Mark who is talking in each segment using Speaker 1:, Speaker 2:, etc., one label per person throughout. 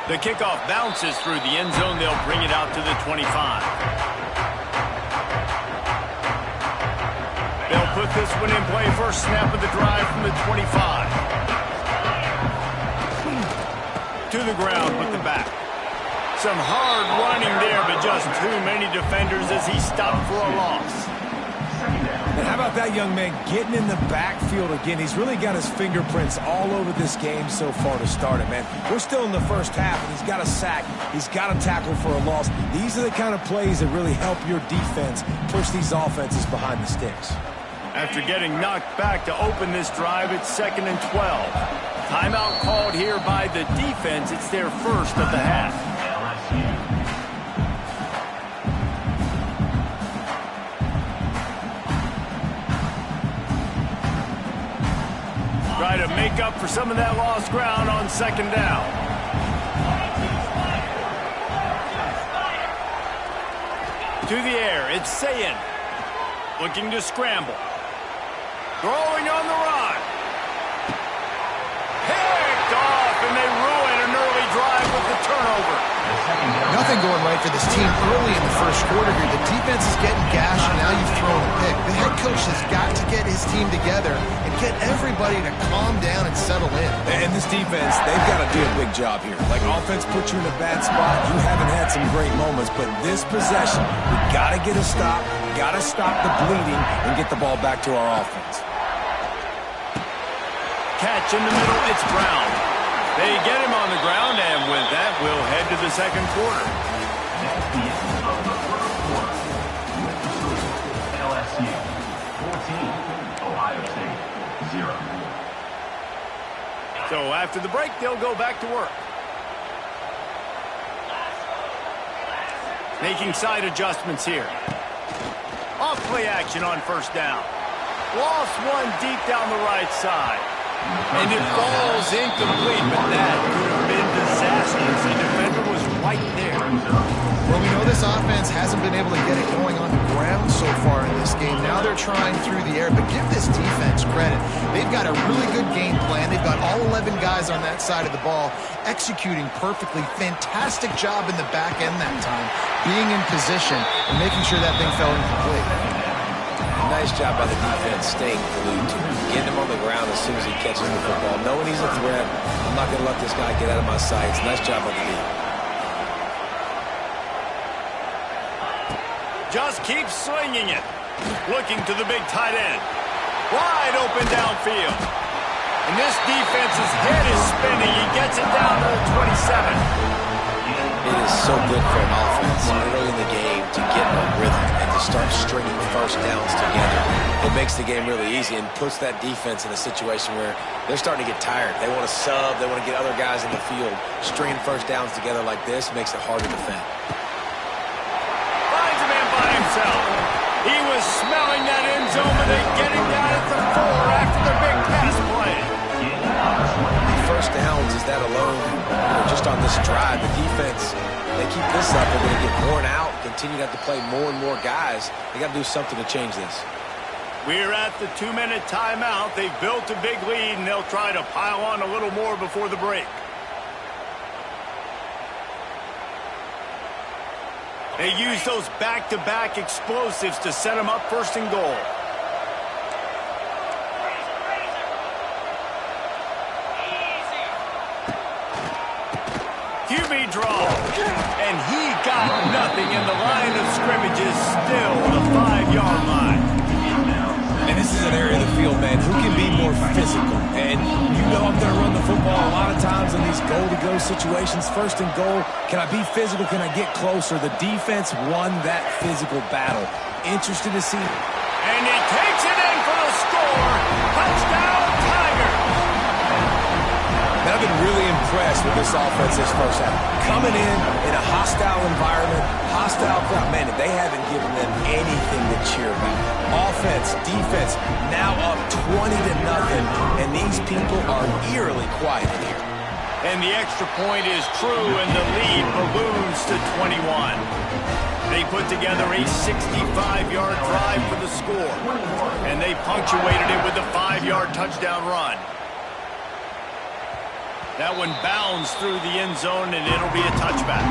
Speaker 1: The kickoff bounces through the end zone. They'll bring it out to the 25. They'll put this one in play. First snap of the drive from the 25. To the ground with the back. Some hard running there, but just too many defenders as he stopped for a loss.
Speaker 2: And how about that young man getting in the backfield again? He's really got his fingerprints all over this game so far to start it, man. We're still in the first half, and he's got a sack. He's got a tackle for a loss. These are the kind of plays that really help your defense push these offenses behind the sticks.
Speaker 1: After getting knocked back to open this drive, it's 2nd and 12. Timeout called here by the defense. It's their first of the half. Try to make up for some of that lost ground on 2nd down. To the air, it's Sayin. Looking to scramble. Throwing on the run. Picked off, and they ruin an early drive with the turnover.
Speaker 3: Nothing going right for this team early in the first quarter here. The defense is getting gashed, and now you've thrown a pick. The head coach has got to get his team together and get everybody to calm down and settle in.
Speaker 2: And this defense, they've got to do a big job here. Like, offense put you in a bad spot. You haven't had some great moments, but this possession, we got to get a stop, got to stop the bleeding, and get the ball back to our offense.
Speaker 1: Catch in the middle, it's Brown. They get him on the ground, and with that, we'll head to the second quarter.
Speaker 4: LSU 14, Ohio State 0.
Speaker 1: So after the break, they'll go back to work. Making side adjustments here. Off play action on first down. Lost one deep down the right side. And it falls incomplete, but that could have been disastrous. The defender was right there.
Speaker 3: Well, we know this offense hasn't been able to get it going on the ground so far in this game. Now they're trying through the air, but give this defense credit. They've got a really good game plan. They've got all 11 guys on that side of the ball executing perfectly. Fantastic job in the back end that time, being in position and making sure that thing fell incomplete.
Speaker 5: Nice job by the defense staying glued to him, getting him on the ground as soon as he catches the football, knowing he's a threat. I'm not going to let this guy get out of my sights. Nice job by the D.
Speaker 1: Just keeps swinging it. Looking to the big tight end. Wide open downfield. And this defense's head is spinning. He gets it down to the 27.
Speaker 5: It is so good for an offense early in the game to get a rhythm and to start stringing first downs together. It makes the game really easy and puts that defense in a situation where they're starting to get tired. They want to sub. They want to get other guys in the field. Stringing first downs together like this makes it hard to defend.
Speaker 1: Finds a man by himself. He was smelling that end zone, but they get him down at the 4 after the big pass play.
Speaker 5: First downs, is that alone? Just on this drive, the defense, they keep this up, they're going to get worn out, continue to have to play more and more guys. They got to do something to change this.
Speaker 1: We're at the 2-minute timeout. They've built a big lead, and they'll try to pile on a little more before the break. They use those back-to-back explosives to set them up first and goal. QB draw, and he got nothing, and the line of scrimmage is still the 5-yard line.
Speaker 2: And this is an area of the field, man, who can be more physical. And you know I'm going to run the football a lot of times in these goal-to-go situations. First and goal, can I be physical? Can I get closer? The defense won that physical battle. Interested to see.
Speaker 1: And he takes it in for the score. Touchdown, Tiger.
Speaker 2: Man, I've been really impressed with this offense this first half. Coming in a hostile environment, hostile crowd. Man, they haven't given them anything to cheer about. Offense, defense, now up 20-0, and these people are eerily quiet in here.
Speaker 1: And the extra point is true, and the lead balloons to 21. They put together a 65-yard drive for the score, and they punctuated it with a 5-yard touchdown run. That one bounds through the end zone, and it'll be a touchback.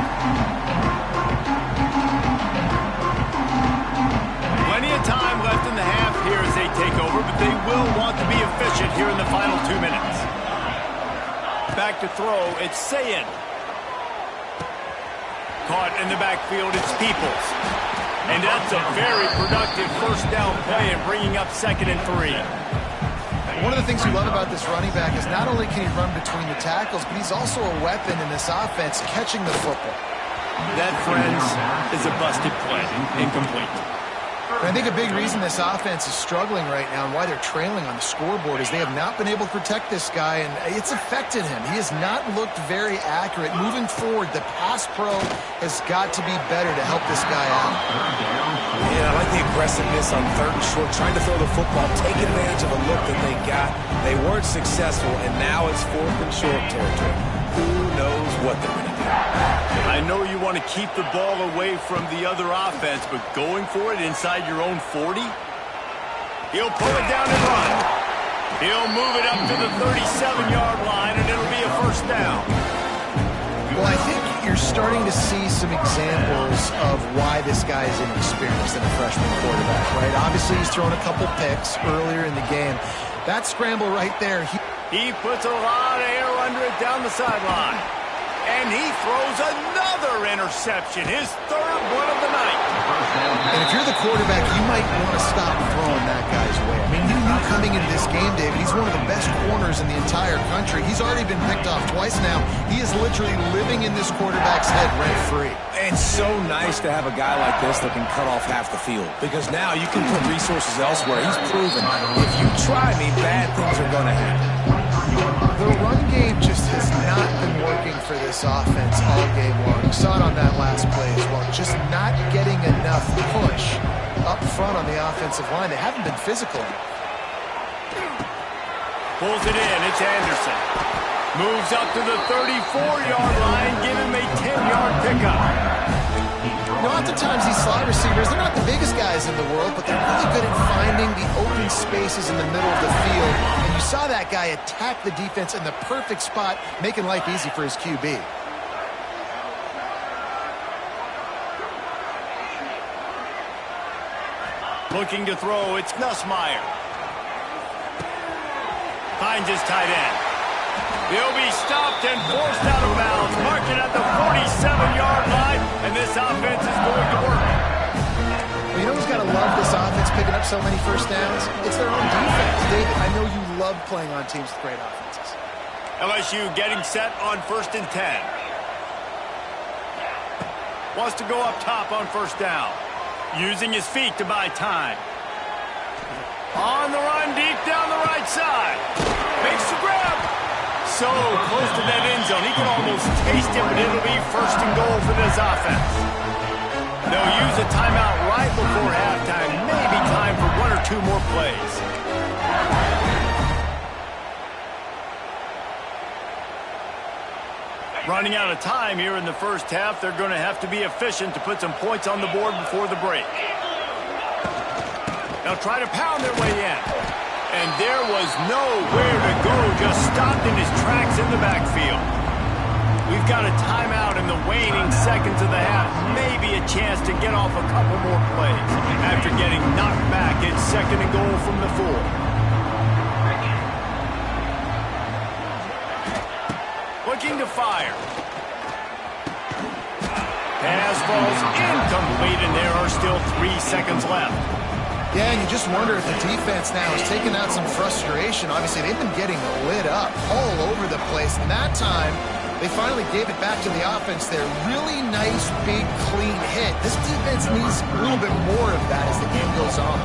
Speaker 1: Plenty of time left in the half here as they take over, but they will want to be efficient here in the final 2 minutes. Back to throw, it's Sayin. Caught in the backfield, it's Peoples. And that's a very productive first down play and bringing up 2nd and 3.
Speaker 3: One of the things you love about this running back is not only can he run between the tackles, but he's also a weapon in this offense catching the football.
Speaker 1: That, friends, is a busted play. Incomplete.
Speaker 3: And I think a big reason this offense is struggling right now and why they're trailing on the scoreboard is they have not been able to protect this guy, and it's affected him. He has not looked very accurate. Moving forward, the pass pro has got to be better to help this guy out.
Speaker 2: Yeah, I like the aggressiveness on 3rd and short, trying to throw the football, taking advantage of a look that they got. They weren't successful, and now it's 4th and short territory. Who knows what they're going to do?
Speaker 1: I know you want to keep the ball away from the other offense, but going for it inside your own 40? He'll pull it down and run. He'll move it up to the 37-yard line, and it'll be a first down.
Speaker 3: Well, I think you're starting to see some examples of why this guy is inexperienced in a freshman quarterback, right? Obviously, he's thrown a couple picks earlier in the game. That scramble right there,
Speaker 1: he puts a lot of air under it down the sideline. And he throws another interception, his 3rd one of the night.
Speaker 3: And if you're the quarterback, you might want to stop throwing that guy's way. I mean, you knew coming into this game, David, he's one of the best corners in the entire country. He's already been picked off twice now. He is literally living in this quarterback's head rent-free.
Speaker 2: And so nice to have a guy like this that can cut off half the field, because now you can put resources elsewhere. He's proven if you try me, bad things are going to happen.
Speaker 3: The run game just has not been working for this offense all game long. You saw it on that last play as well. Just not getting enough push up front on the offensive line. They haven't been physical.
Speaker 1: Pulls it in. It's Anderson. Moves up to the 34-yard line. Give him a 10-yard pickup.
Speaker 3: Oftentimes these slot receivers, they're not the biggest guys in the world, but they're really good at finding the open spaces in the middle of the field. And you saw that guy attack the defense in the perfect spot, making life easy for his QB.
Speaker 1: Looking to throw, it's Nussmeier. Finds his tight end. He'll be stopped and forced out of bounds, marking at the 47-yard line, and this offense is going to work.
Speaker 3: Well, you know who's got to love this offense picking up so many first downs? It's their own defense. David, I know you love playing on teams with great offenses.
Speaker 1: LSU getting set on 1st and 10. Wants to go up top on 1st down. Using his feet to buy time. On the run, deep down the right side. Makes the grab. So close to that end zone. He can almost taste it, but it'll be 1st and goal for this offense. They'll use a timeout right before halftime. Maybe time for 1 or 2 more plays. Running out of time here in the first half. They're going to have to be efficient to put some points on the board before the break. They'll try to pound their way in. And there was nowhere to go, just stopped in his tracks in the backfield. We've got a timeout in the waning seconds of the half. Maybe a chance to get off a couple more plays. After getting knocked back, it's 2nd and goal from the 4. Looking to fire. Pass falls incomplete, and there are still 3 seconds left.
Speaker 3: Yeah, and you just wonder if the defense now is taking out some frustration. Obviously, they've been getting lit up all over the place. And that time, they finally gave it back to the offense there. Really nice, big, clean hit. This defense needs a little bit more of that as the game goes on.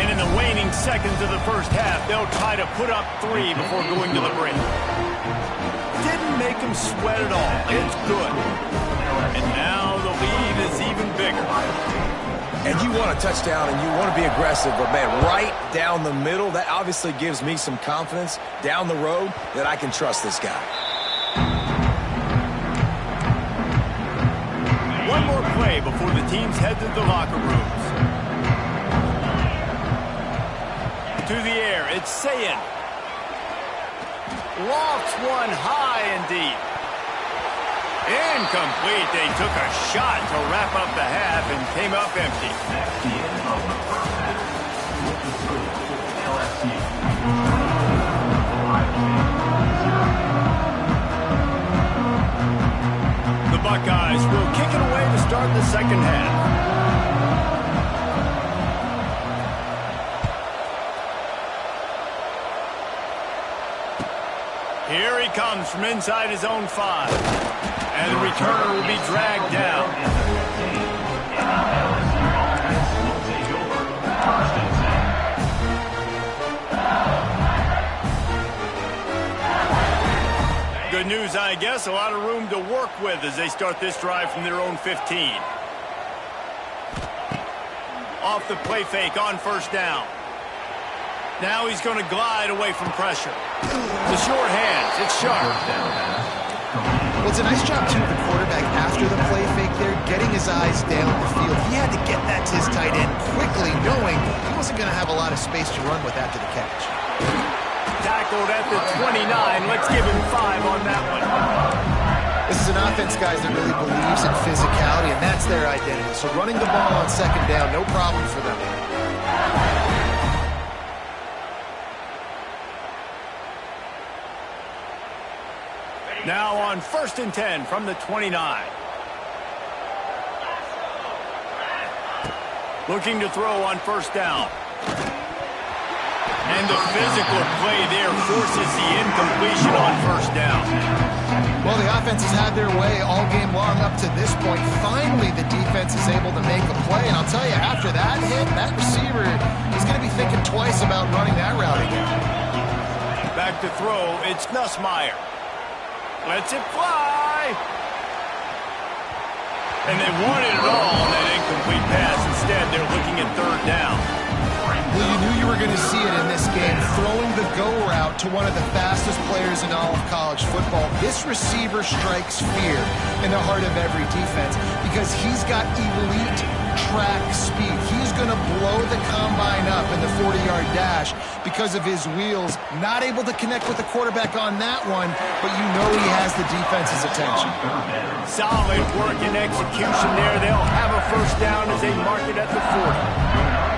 Speaker 1: And in the waning seconds of the first half, they'll try to put up 3 before going to the break. Didn't make them sweat at all. It's good. And now the lead is even bigger.
Speaker 2: And you want a touchdown and you want to be aggressive, but man, right down the middle, that obviously gives me some confidence down the road that I can trust this guy.
Speaker 1: One more play before the teams head to the locker rooms. To the air, it's Sayin. Lofts one high and deep. Incomplete. They took a shot to wrap up the half and came up empty.
Speaker 4: That's the end of the first half. With the score, LSU. Ohio State, 0.
Speaker 1: The Buckeyes will kick it away to start the second half. Here he comes from inside his own 5. And the returner will be dragged down. Good news, I guess. A lot of room to work with as they start this drive from their own 15. Off the play fake on first down. Now he's going to glide away from pressure. The short hands, it's sharp.
Speaker 3: Well, it's a nice job, too, of the quarterback after the play fake there, getting his eyes down the field. He had to get that to his tight end quickly, knowing he wasn't going to have a lot of space to run with after the catch.
Speaker 1: Tackled at the 29. Let's give him 5 on that one.
Speaker 3: This is an offense, guys, that really believes in physicality, and that's their identity. So running the ball on second down, no problem for them.
Speaker 1: Now on 1st and 10 from the 29. Looking to throw on first down. And the physical play there forces the incompletion on first down.
Speaker 3: Well, the offense has had their way all game long up to this point. Finally, the defense is able to make a play. And I'll tell you, after that hit, that receiver is going to be thinking twice about running that route again.
Speaker 1: Back to throw, it's Nussmeier. Lets it fly. And they wanted it all on that incomplete pass. Instead, they're looking at third down.
Speaker 3: Well, you knew you were going to see it in this game, throwing the go route to one of the fastest players in all of college football. This receiver strikes fear in the heart of every defense because he's got elite track speed. He's going to blow the combine up in the 40-yard dash because of his wheels. Not able to connect with the quarterback on that one, but you know he has the defense's attention.
Speaker 1: Solid work and execution there. They'll have a first down as they mark it at the 40.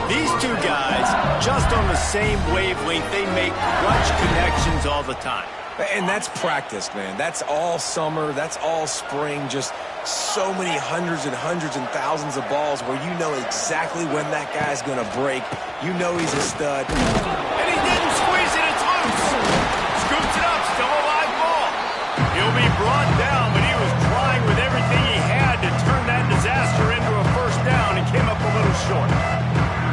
Speaker 1: These two guys, just on the same wavelength, they make clutch connections all the time.
Speaker 2: And that's practice, man. That's all summer. That's all spring. Just so many hundreds and thousands of balls where you know exactly when that guy's going to break. You know he's a stud.
Speaker 1: And he didn't squeeze it. It's loose. Scoops it up. Still a live ball. He'll be brought down, but he was trying with everything he had to turn that disaster into a first down and came up a little short.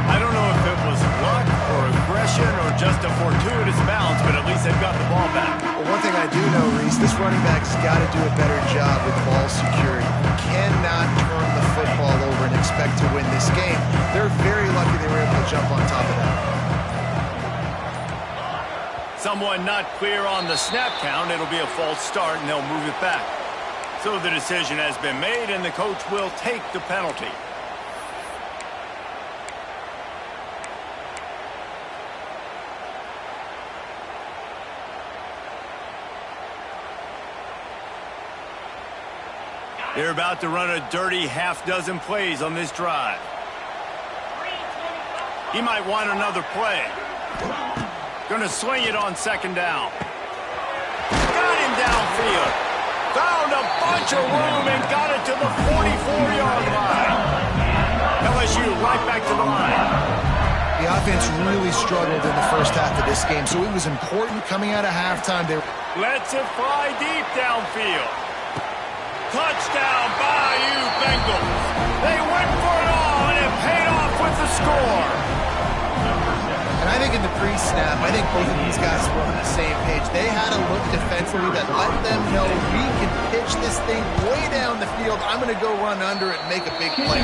Speaker 1: I don't know if it was luck or aggression or just a fortuitous bounce, but at least they've got the ball back.
Speaker 3: Well, one thing I do know, Reese, this running back's got to do a better job with ball security. You cannot turn the football over and expect to win this game. They're very lucky they were able to jump on top of that.
Speaker 1: Someone not clear on the snap count. It'll be a false start, and they'll move it back. So the decision has been made, and the coach will take the penalty. They're about to run a dirty half-dozen plays on this drive. He might want another play. Gonna swing it on second down. Got him downfield. Found a bunch of room and got it to the 44-yard line. LSU right back to the line.
Speaker 3: The offense really struggled in the first half of this game, so it was important coming out of halftime.
Speaker 1: Lets it fly deep downfield. Touchdown, Bayou Bengals. They went for it all, and it paid off with the score.
Speaker 3: And I think in the pre-snap, I think both of these guys were on the same page. They had a look defensively that let them know we can pitch this thing way down the field. I'm going to go run under it and make a big play.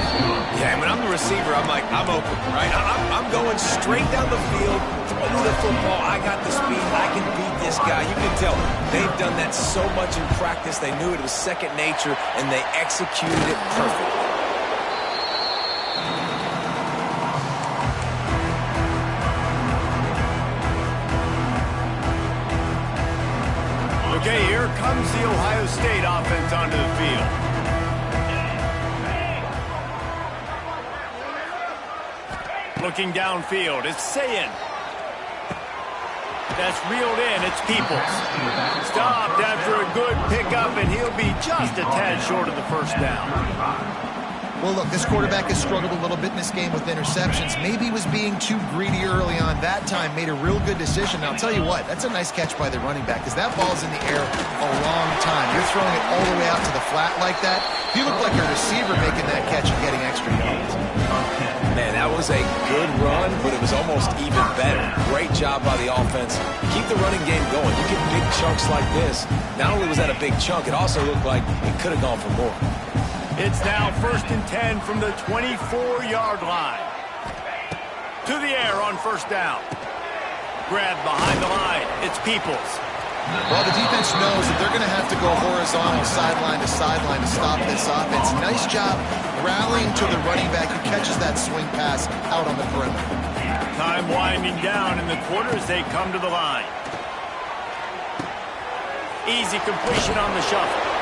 Speaker 2: Yeah, and when I'm the receiver, I'm like, I'm open, right? I'm going straight down the field, throw me the football. I got the speed. I can beat this guy. You can tell they've done that so much in practice. They knew it was second nature, and they executed it perfectly.
Speaker 1: Okay, here comes the Ohio State offense onto the field. Looking downfield, it's Sayin. That's reeled in, it's Peoples. Stopped after a good pickup, and he'll be just a tad short of the first down.
Speaker 3: Well, look, this quarterback has struggled a little bit in this game with interceptions. Maybe he was being too greedy early on. That time made a real good decision. Now, I'll tell you what, that's a nice catch by the running back because that ball's in the air a long time. You're throwing it all the way out to the flat like that. You look like a receiver making that catch and getting extra yards.
Speaker 5: Man, that was a good run, but it was almost even better. Great job by the offense. Keep the running game going. You get big chunks like this. Not only was that a big chunk, it also looked like it could have gone for more.
Speaker 1: It's now 1st and 10 from the 24-yard line. To the air on first down. Grabbed behind the line. It's Peoples.
Speaker 3: Well, the defense knows that they're going to have to go horizontal sideline to stop this offense. Nice job rallying to the running back who catches that swing pass out on the perimeter.
Speaker 1: Time winding down in the quarter as they come to the line. Easy completion on the shuffle.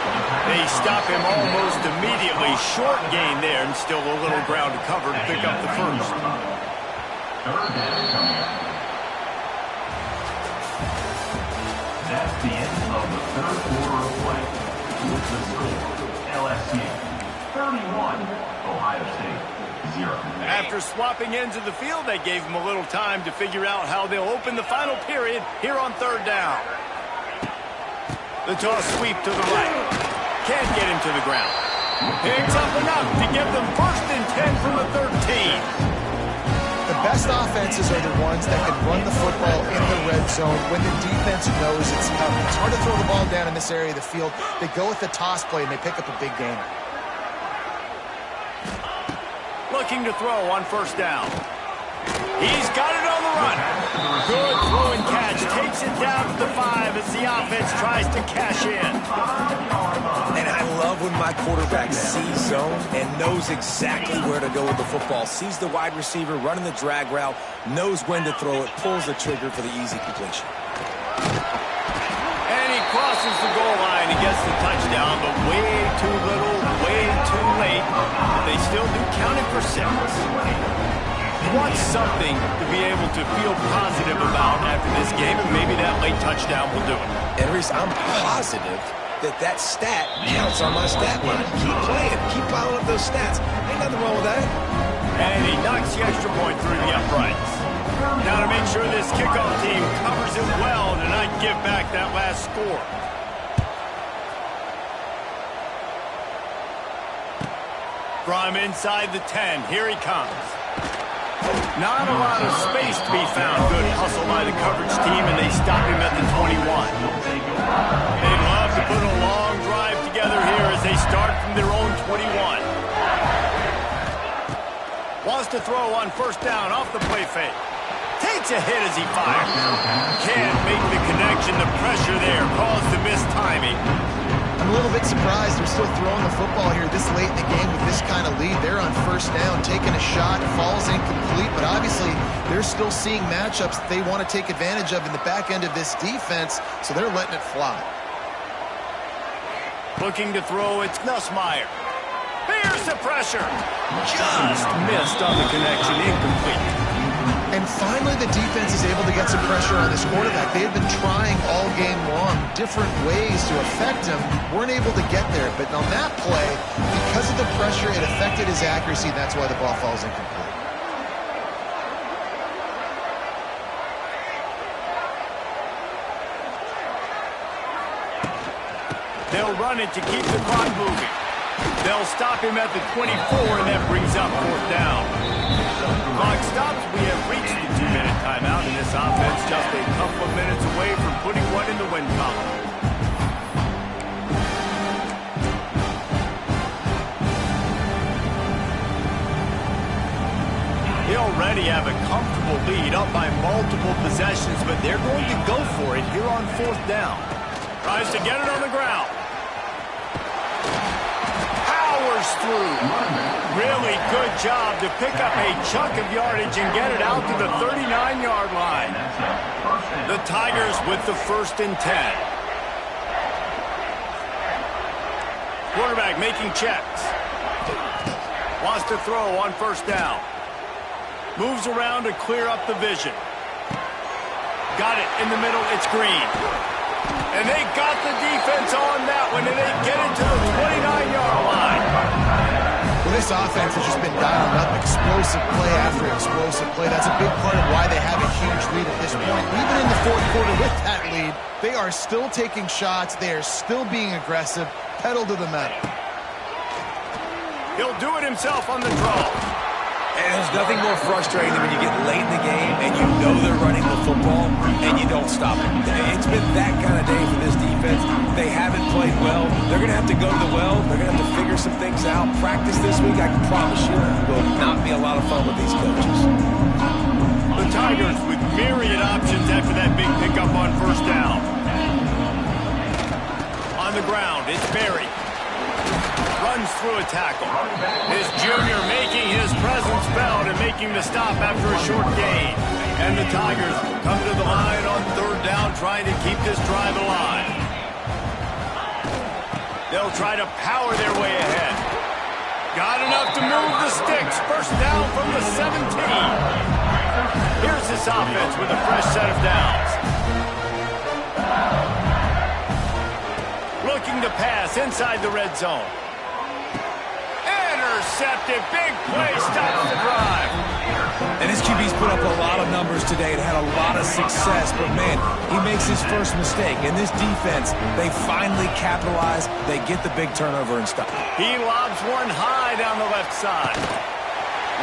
Speaker 1: They stop him almost immediately. Short gain there, and still a little ground to cover to pick up the first.
Speaker 4: That's the end of the third quarter of play. With the score, LSU 31, Ohio State 0.
Speaker 1: After swapping ends of the field, they gave him a little time to figure out how they'll open the final period here on third down. The toss sweep to the right. Can't get him to the ground. Picks up enough to give them 1st and 10 from the 13.
Speaker 3: The best offenses are the ones that can run the football in the red zone when the defense knows it's coming. It's hard to throw the ball down in this area of the field. They go with the toss play, and they pick up a big gain.
Speaker 1: Looking to throw on first down. He's got it on the run. Good throw and catch. Takes it down to the 5 as the offense tries to cash in.
Speaker 5: And I love when my quarterback sees zone and knows exactly where to go with the football. Sees the wide receiver running the drag route, knows when to throw it, pulls the trigger for the easy completion.
Speaker 1: And he crosses the goal line and gets the touchdown, but way too little, way too late. They still do count it for 6. You want something to be able to feel positive about after this game, and maybe that late touchdown will do it.
Speaker 5: And Reese, I'm positive that stat counts on my stat line. Keep playing. Keep piling up those stats. Ain't nothing wrong with that.
Speaker 1: And he knocks the extra point through the uprights. Now to make sure this kickoff team covers it well to not give back that last score. From inside the 10, here he comes. Not a lot of space to be found. Good hustle by the coverage team, and they stop him at the 21. They love to put a long drive together here as they start from their own 21. Wants to throw on first down off the play fake. Takes a hit as he fires. Can't make the connection. The pressure there caused the missed timing.
Speaker 3: I'm a little bit surprised they're still throwing the football here this late in the game with this kind of lead. They're on first down, taking a shot, falls incomplete, but obviously they're still seeing matchups that they want to take advantage of in the back end of this defense, so they're letting it fly.
Speaker 1: Looking to throw, it's Nussmeier. Bears the pressure. Just missed on the connection, incomplete.
Speaker 3: And finally, the defense is able to get some pressure on this quarterback. They have been trying all game long different ways to affect him. Weren't able to get there. But on that play, because of the pressure, it affected his accuracy. That's why the ball falls incomplete.
Speaker 1: They'll run it to keep the clock moving. They'll stop him at the 24, and that brings up fourth down. Clock stops. We have reached the 2-minute timeout, and this offense just a couple of minutes away from putting one in the win column. They already have a comfortable lead up by multiple possessions, but they're going to go for it here on fourth down. Tries to get it on the ground. Powers through. Really good job to pick up a chunk of yardage and get it out to the 39-yard line. The Tigers with the 1st and 10. Quarterback making checks. Wants to throw on first down. Moves around to clear up the vision. Got it in the middle. It's Green. And they got the defense on that one, and they get it to the 29-yard line.
Speaker 3: Well, this offense has just been dialing up explosive play after explosive play. That's a big part of why they have a huge lead at this point. Even in the fourth quarter with that lead, they are still taking shots. They are still being aggressive. Pedal to the metal.
Speaker 1: He'll do it himself on the draw.
Speaker 2: And there's nothing more frustrating than when you get late in the game and you know they're running the football and you don't stop it. It's been that kind of day for this defense. They haven't played well. They're going to have to go to the well. They're going to have to figure some things out. Practice this week, I can promise you, will not be a lot of fun with these coaches.
Speaker 1: The Tigers with myriad options after that big pickup on first down. On the ground, it's Berry. Runs through a tackle. His junior making his presence felt and making the stop after a short gain. And the Tigers come to the line on third down, trying to keep this drive alive. They'll try to power their way ahead. Got enough to move the sticks. First down from the 17. Here's this offense with a fresh set of downs. Looking to pass inside the red zone. Intercepted. Big play. Stops the drive.
Speaker 2: And his QB's put up a lot of numbers today and had a lot of success. But, man, he makes his first mistake. And this defense, they finally capitalize. They get the big turnover and stop.
Speaker 1: He lobs one high down the left side.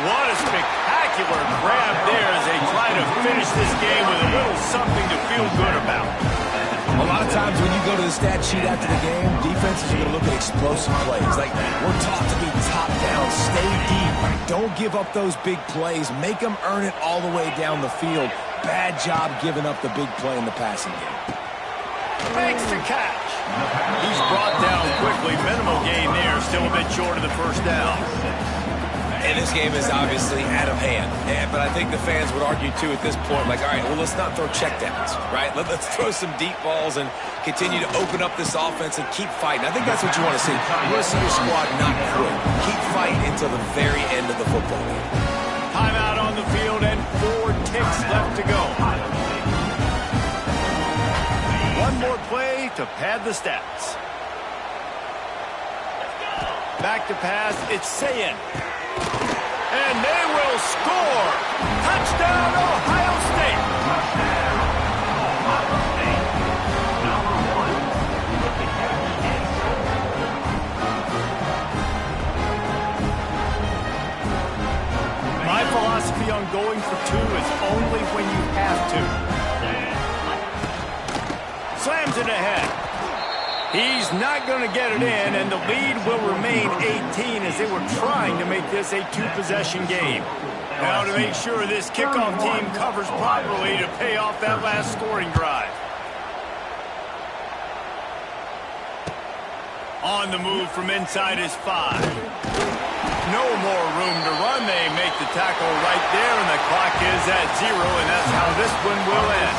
Speaker 1: What a spectacular grab there as they try to finish this game with a little something to feel good about.
Speaker 2: A lot of times when you go to the stat sheet after the game, defenses are going to look at explosive plays. Like, we're taught to be top down, stay deep. Don't give up those big plays. Make them earn it all the way down the field. Bad job giving up the big play in the passing game.
Speaker 1: Makes the catch. He's brought down quickly. Minimal gain there. Still a bit short of the first down.
Speaker 2: And this game is obviously out of hand. But I think the fans would argue, too, at this point, like, all right, well, let's not throw checkdowns, right? Let's throw some deep balls and continue to open up this offense and keep fighting. I think that's what you want to see. You want to see your squad not quit. Keep fighting until the very end of the football game.
Speaker 1: Timeout on the field and 4 ticks left to go. One more play to pad the stats. Back to pass, it's Sayin. And they will score. Touchdown, Ohio State. My philosophy on going for 2 is only when you have to. Slams it ahead. He's not going to get it in, and the lead will remain 18 as they were trying to make this a 2-possession game. Now to make sure this kickoff team covers properly to pay off that last scoring drive. On the move from inside his 5. No more room to run. They make the tackle right there, and the clock is at 0, and that's how this one will end.